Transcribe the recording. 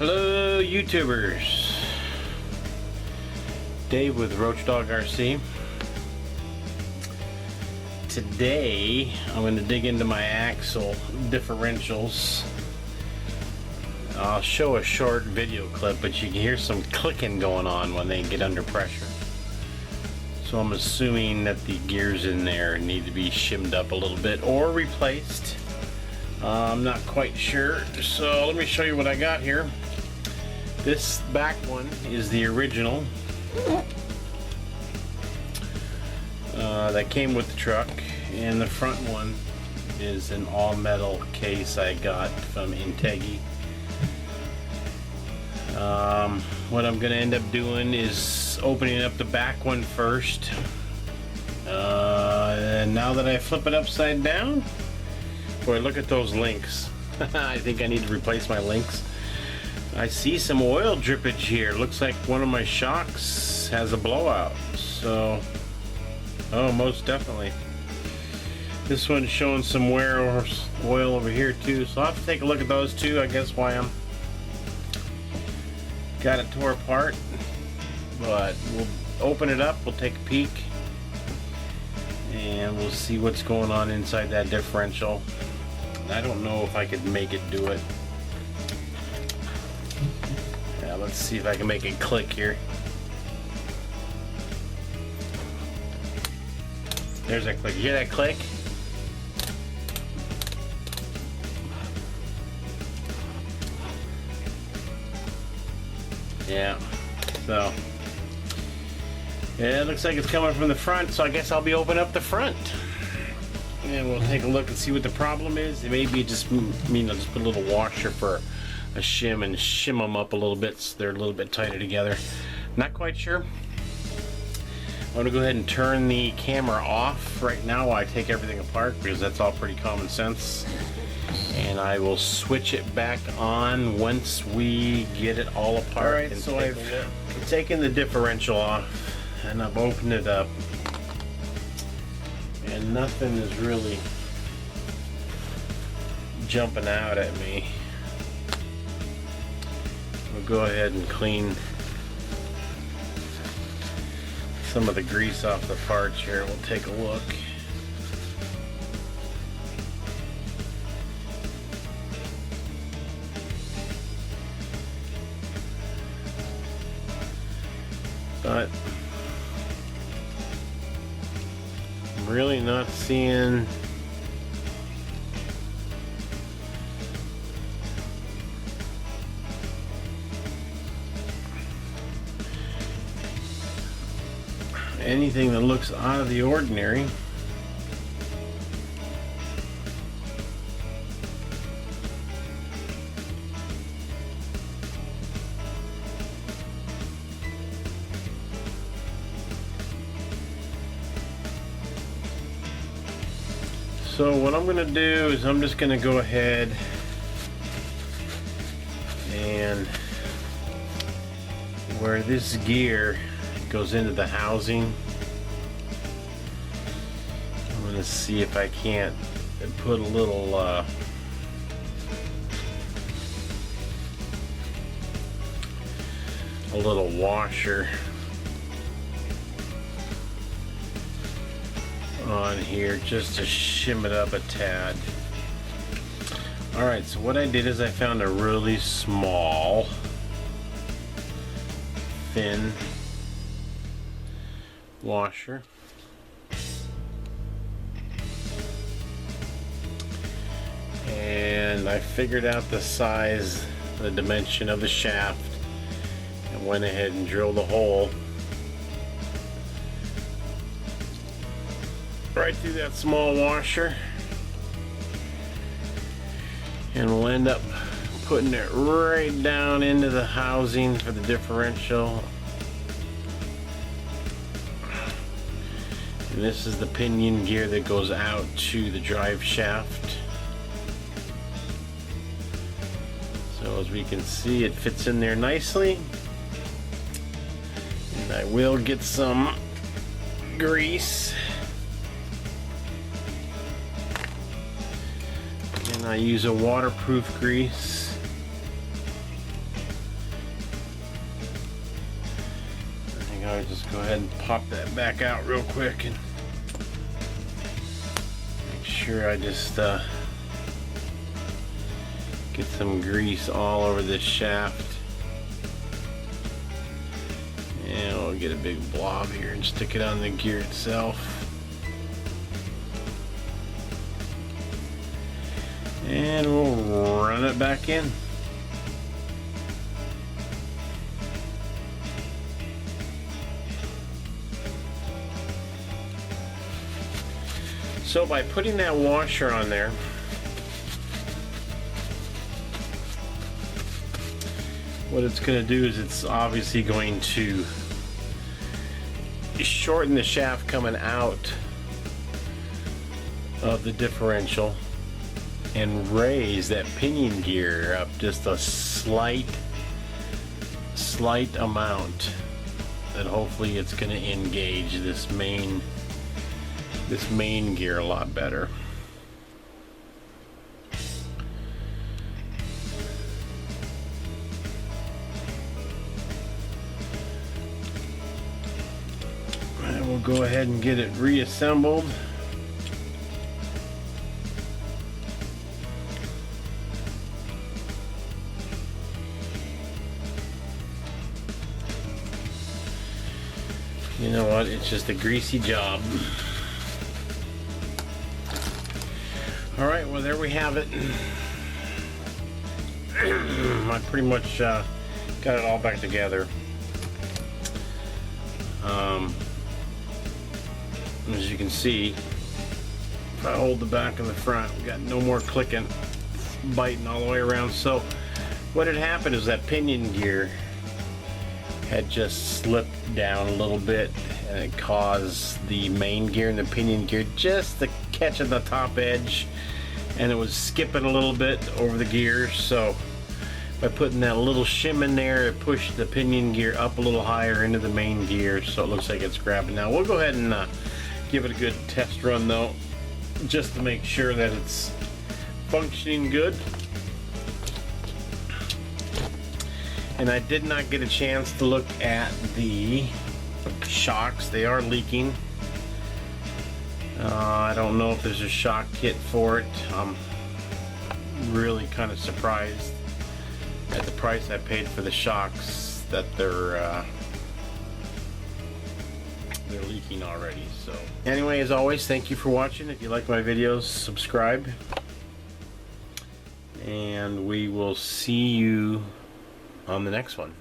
Hello YouTubers, Dave with Roach Dog RC. Today I'm going to dig into my axle differentials. I'll show a short video clip, but you can hear some clicking going on when they get under pressure. So I'm assuming that the gears in there need to be shimmed up a little bit or replaced. I'm not quite sure, so let me show you what I got here. This back one is the original that came with the truck, and the front one is an all-metal case I got from Integi. What I'm going to end up doing is opening up the back one first, and now that I flip it upside down, boy, look at those links. I think I need to replace my links. I see some oil drippage here. Looks like one of my shocks has a blowout. So, oh, most definitely. This one's showing some wear or oil over here too. So I'll have to take a look at those two. I guess why I'm got it tore apart. But we'll open it up. We'll take a peek, and we'll see what's going on inside that differential. I don't know if I could make it do it. Yeah, let's see if I can make it click here. There's that click. You hear that click? Yeah. So, yeah, it looks like it's coming from the front, so I guess I'll be opening up the front. And we'll take a look and see what the problem is. It may be just mean I'll just put a little washer for a shim and shim them up a little bit so they're a little bit tighter together. Not quite sure. I'm going to go ahead and turn the camera off right now while I take everything apart, because that's all pretty common sense. And I will switch it back on once we get it all apart. Alright, so I've taken the differential off and I've opened it up. And nothing is really jumping out at me. We'll go ahead and clean some of the grease off the parts here. We'll take a look. But I'm really not seeing anything that looks out of the ordinary. So what I'm going to do is I'm just going to go ahead and where this gear goes into the housing, I'm going to see if I can't put a little washer on here just to shim it up a tad. Alright, so what I did is I found a really small, thin washer. And I figured out the size, the dimension of the shaft, and went ahead and drilled a hole right through that small washer, and we'll end up putting it right down into the housing for the differential. And this is the pinion gear that goes out to the drive shaft. So as we can see, it fits in there nicely. And I will get some grease. And I use a waterproof grease. I just go ahead and pop that back out real quick and make sure I just get some grease all over this shaft. And we'll get a big blob here and stick it on the gear itself. And we'll run it back in. So by putting that washer on there, what it's going to do is it's obviously going to shorten the shaft coming out of the differential and raise that pinion gear up just a slight amount, that hopefully it's going to engage this main gear a lot better. And we'll go ahead and get it reassembled. You know what? It's just a greasy job. All right, well, there we have it. I pretty much got it all back together. As you can see, if I hold the back and the front, we got no more clicking, biting all the way around. So what had happened is that pinion gear had just slipped down a little bit, and it caused the main gear and the pinion gear just to catch at the top edge, and it was skipping a little bit over the gears. So by putting that little shim in there, it pushed the pinion gear up a little higher into the main gear, so it looks like it's grabbing. Now we'll go ahead and give it a good test run though, just to make sure that it's functioning good. And I did not get a chance to look at the shocks. They are leaking. I don't know if there's a shock kit for it. I'm really kind of surprised at the price I paid for the shocks that they're leaking already. So anyway, as always, thank you for watching. If you like my videos, subscribe, and we will see you on the next one.